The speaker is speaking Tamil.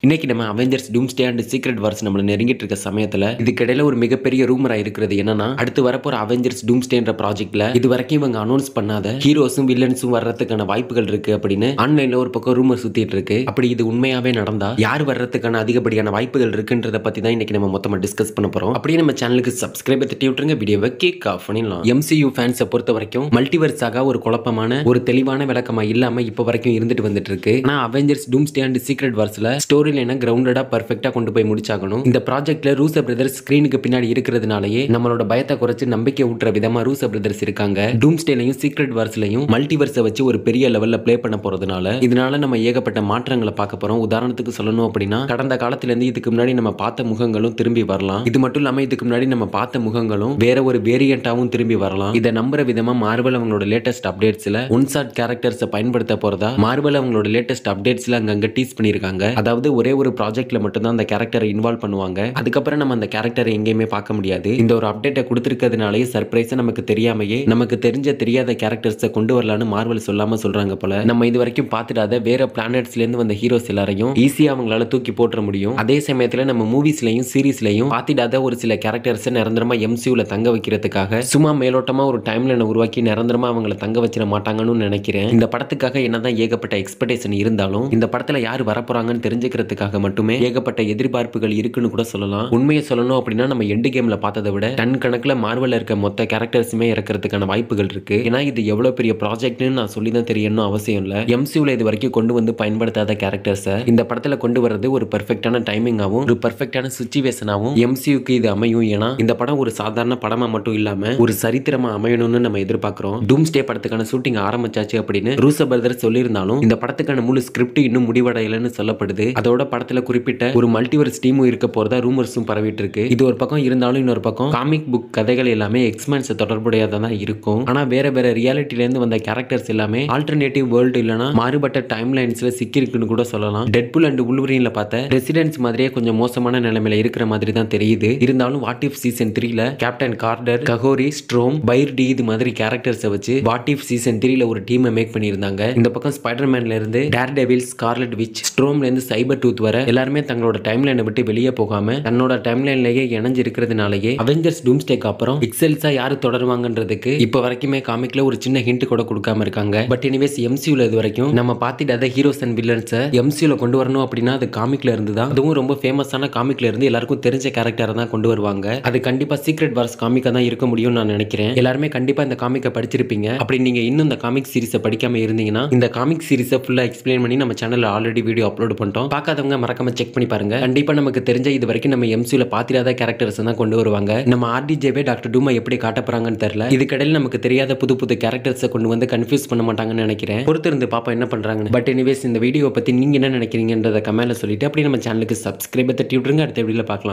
இன்னைக்கு நம்ம அவெஞ்சர்ஸ் டூம்ஸ்டே அண்ட் சீக்ரெட் வார்ஸ் நம்மள நெருங்கிட்டு இருக்க சமயத்துல இதுக்கிடையில ஒரு மிகப்பெரிய ரூமரா இருக்கிறது என்னன்னா, அடுத்து வரப்போற அவெஞ்சர்ஸ் டூம்ஸ்டேன்ற ப்ராஜெக்ட்ல இது வரைக்கும் இவங்க அனௌன்ஸ் பண்ணாத ஹீரோஸும் வில்லன்ஸும் வர்றதுக்கான வாய்ப்புகள் இருக்கு அப்படின்னு ஆன்லைன்ல ஒரு பக்கம் ரூமர் சுத்திட்டு இருக்கு. அப்படி இது உண்மையாவே நடந்தா யார் வர்றதுக்கான அதிகப்படியான வாய்ப்புகள் இருக்குன்றத பத்தி தான் இன்னைக்கு நம்ம மொத்தமா டிஸ்கஸ் பண்ண போறோம். அப்படியே நம்ம சேனலுக்கு சப்ஸ்கிரைப் தட்டி விட்டுருங்க, வீடியோவை கிக் ஆஃப் பண்ணிடலாம். MCU ஃபேன்ஸை பொறுத்த வரைக்கும் மல்டிவர்ஸாக ஒரு குழப்பமான ஒரு தெளிவான விளக்கமா இல்லாம இப்ப வரைக்கும் இருந்துட்டு வந்துட்டு இருக்கு. ஆனா அவெஞ்சர்ஸ் டூம்ஸ்டே அண்ட் சீக்ரெட் வார்ஸ்ல ஸ்டோரி லைனை கிரவுண்டடா பர்ஃபெக்ட்டா கொண்டு போய் முடிச்சாகணும். இந்த ப்ராஜெக்ட்ல ரூசோ பிரதர்ஸ் ஸ்கிரீனுக்கு பின்னாடி இருக்கிறதுனாலயே நம்மளோட பயத்தை குறைச்சு நம்பிக்கை ஊட்டுற விதமா ரூசோ பிரதர்ஸ் இருக்காங்க. டூம்ஸ்டேலையும் சீக்ரெட் வார்ஸ்லையும் மல்டிவர்ஸை வச்சு ஒரு பெரிய லெவல்ல ப்ளே பண்ண போறதுனால இதனால நம்ம ஏகப்பட்ட மாற்றங்களை பார்க்க போறோம். உதாரணத்துக்கு சொல்லணும் அப்படின்னா, கடந்த காலத்துல இருந்து இதுக்கு முன்னாடி நம்ம பார்த்த முகங்களும் திரும்பி வரலாம். இது மட்டும் இல்லாம இதுக்கு முன்னாடி நம்ம பார்த்த முகங்களும் வேற ஒரு வேரியண்டாவும் திரும்பி வரலாம். இதை நம்புற விதமா மார்வல் அவங்களோட லேட்டஸ்ட் அப்டேட்ஸ்ல ஒன் ஷாட் கேரக்டர்ஸை பயன்படுத்த போறதா மார்வல் அவங்களோட லேட்டஸ்ட் அப்டேட்ஸ்ல அங்கங்க டீஸ் பண்ணிருக்காங்க. அதாவது ஒரே ஒரு ப்ராஜெக்ட்ல மட்டும் தான் அந்த கேரக்டரை இன்வால்வ் பண்ணுவாங்க. அதுக்கப்புறம் நம்ம அந்த கேரக்டரை எங்கேயுமே பார்க்க முடியாது. இந்த ஒரு அப்டேட்டை கொடுத்திருக்கிறதுனாலயே சர்ப்ரைஸா நமக்கு தெரியாமையே நமக்கு தெரியாத கேரக்டர்ஸை கொண்டு வரலான்னு மார்வல் சொல்லாம சொல்றாங்க போல. நம்ம இது வரைக்கும் பார்த்துடாத வேற பிளானட்ஸ்ல இருந்து வந்த ஹீரோஸ் எல்லாரையும் ஈஸியா அவங்களால தூக்கி போட்டுற முடியும். அதே சமயத்துல நம்ம மூவிஸ்லயும் சீரீஸ்லயும் பார்த்திடாத ஒரு சில கேரக்டர்ஸை நிரந்தரமா MCUல தங்க வைக்கிறதுக்காக சும்மா மேலோட்டமா ஒரு டைம்லைனை உருவாக்கி நிரந்தரமா அவங்களை தங்க வச்சிட மாட்டாங்கன்னு நினைக்கிறேன். இந்த படத்துக்காக என்னதான் ஏகப்பட்ட எக்ஸ்பெக்டேஷன் இருந்தாலும் இந்த படத்துல யார் வரப்போறாங்கன்னு தெரிஞ்சுக்கிறதுக்காக மட்டுமே ஏகப்பட்ட எதிர்பார்ப்புகள் இருக்குன்னு கூட சொல்லலாம். உண்மையை சொல்லணும் அப்படின்னா, நம்ம எண்டு கேம்ல பார்த்ததை விட டன் கணக்குல மார்வல்ல இருக்க மொத்த கேரக்டர்ஸுமே இறக்கிறதுக்கான வாய்ப்புகள் இருக்கு. ஏன்னா இது எவ்வளவு பெரிய ப்ராஜெக்ட்னு நான் சொல்லி தான் தெரியணும் அவசியம் இல்ல. MCUல இது வரைக்கும் கொண்டு வந்து பயன்படுத்தாத கேரக்டர்ஸை இந்த படத்துல கொண்டு வர்றது ஒரு பெர்ஃபெக்ட்டான டைமிங்காவும் ஒரு பெர்ஃபெக்ட்டான சிச்சுவேஷனாவும் MCUக்கு இது அமையும். ஏன்னா இந்த படம் ஒரு சாதாரண படமா மட்டும் இல்லாம ஒரு சரித்திரமா அமையணும்னு நம்ம எதிர்பார்க்கிறோம். டூம்ஸ்டே படத்துக்கான ஷூட்டிங் ஆரம்பிச்சாச்சு அப்படின்னு ரூசோ பிரதர்ஸ் சொல்லியிருந்தாலும் இந்த படத்துக்கான முழு ஸ்கிரிப்ட் இன்னும் முடிவடையலன்னு சொல்லப்படுது. அதோட படத்துல குறிப்பிட்ட ஒரு மல்டிவர்ஸ் டீமும் இருக்க போறதா ரூமர்ஸும் பரவிட்டு இருக்கு. இது ஒரு பக்கம் இருந்தாலும் இன்னொரு பக்கம் காமிக் புக் கதைகள் எல்லாமே எக்ஸ்மேன்ஸை தொடர்புடையதா தான் இருக்கும். ஆனா வேற வேற ரியாலிட்டில இருந்து வந்த கேரக்டர்ஸ் எல்லாமே ஆல்டர்னேட்டிவ் வேர்ல்டு இல்லனா மாறுபட்ட டைம் லைன்ஸ்ல சிக்கி இருக்குன்னு கூட சொல்லலாம். டெட்பூல் அண்ட் வுல்வரீன்ல பார்த்த ரெசிடென்ட்ஸ் மாதிரியே கொஞ்சம் மோசமான நிலைமையில இருக்கிற மாதிரி தான் தெரியுது. இருந்தாலும் வாட் இஃப் சீசன் 3ல captain Carter, Kahhori, Storm, Birdie இது மாதிரி கேரக்டர்ஸை வச்சு வாட் இஃப் சீசன் 3ல ஒரு டீமை மேக் பண்ணியிருந்தாங்க. இந்த பக்கம் ஸ்பைடர்மேன்ல இருந்து டேர் டெவில், ஸ்கார்லெட் விச், ஸ்ட்ரோம்ல இருந்து சைபர் டூத் வர எல்லாருமே தங்களோட டைம்லைனை விட்டு வெளியே போகாம தன்னோட டைம்லைன்லயே இணைஞ்சு இருக்கிறதுனாலயே அவெஞ்சர்ஸ் டூம்ஸ்டேக்கு அப்புறம் பிக்சல்ஸா யாரு தொடருவாங்கன்றதுக்கு இப்ப வரைக்குமே காமிக்ல ஒரு சின்ன ஹிண்ட் கூட கொடுக்காம இருக்காங்க. பட் எனிவேஸ் MCUல இது வரைக்கும் நம்ம பார்த்திடாத ஹீரோஸ் அண்ட் வில்லன்ஸை MCUல கொண்டு வரணும் அப்படின்னா அது காமிக்ல இருந்து தான், அதுவும் ரொம்ப ஃபேமஸான காமிக்ல இருந்து எல்லாருக்கும் தெரிஞ்ச கேரக்டரை தான் கொண்டு வருவாங்க. அது கண்டிப்பா சீக்ரெட் வார்ஸ் காமிக்கா தான் இருக்க முடியும் நான் நினைக்கிறேன். எல்லாருமே கண்டிப்பா இந்த காமிக்கை படிச்சிருப்பீங்க. அப்படி நீங்க இன்னும் இந்த காமிக் சீரிஸை படிக்காம இருந்தீங்கன்னா இந்த காமிக் சீரிஸை ஃபுல்லா எக்ஸ்பிளைன் பண்ணி நம்ம சேனல்ல ஆல்ரெடி வீடியோ அப்லோட் பண்ணிட்டோம். பார்க்காதவங்க மறக்காம செக் பண்ணி பாருங்க. கண்டிப்பா நமக்கு தெரிஞ்ச இது வரைக்கும் நம்ம MCUல பார்த்திடாத கேரக்டர்ஸ் தான் கொண்டு வருவாங்க. நம்ம RDJவே டாக்டர் டூமை எப்படி காட்ட போறாங்கன்னு தெரியல. இதுக்கிடையில நமக்கு தெரியாத புது புது கேரக்டர்ஸை கொண்டு வந்து கன்ஃபியூஸ் பண்ண மாட்டாங்கன்னு நினைக்கிறேன். பொறுத்து இருந்து பாப்பா என்ன பண்றாங்கன்னு. பட் எனிவேஸ் இந்த வீடியோ பத்தி நீங்க என்ன நினைக்கிறீங்கன்றத கமெண்ட்ல சொல்லிட்டு அப்படியே நம்ம சேனலுக்கு சப்ஸ்கிரைப் தட்டி விட்டுருங்க. அடுத்த வீடியோல பார்க்கலாம்.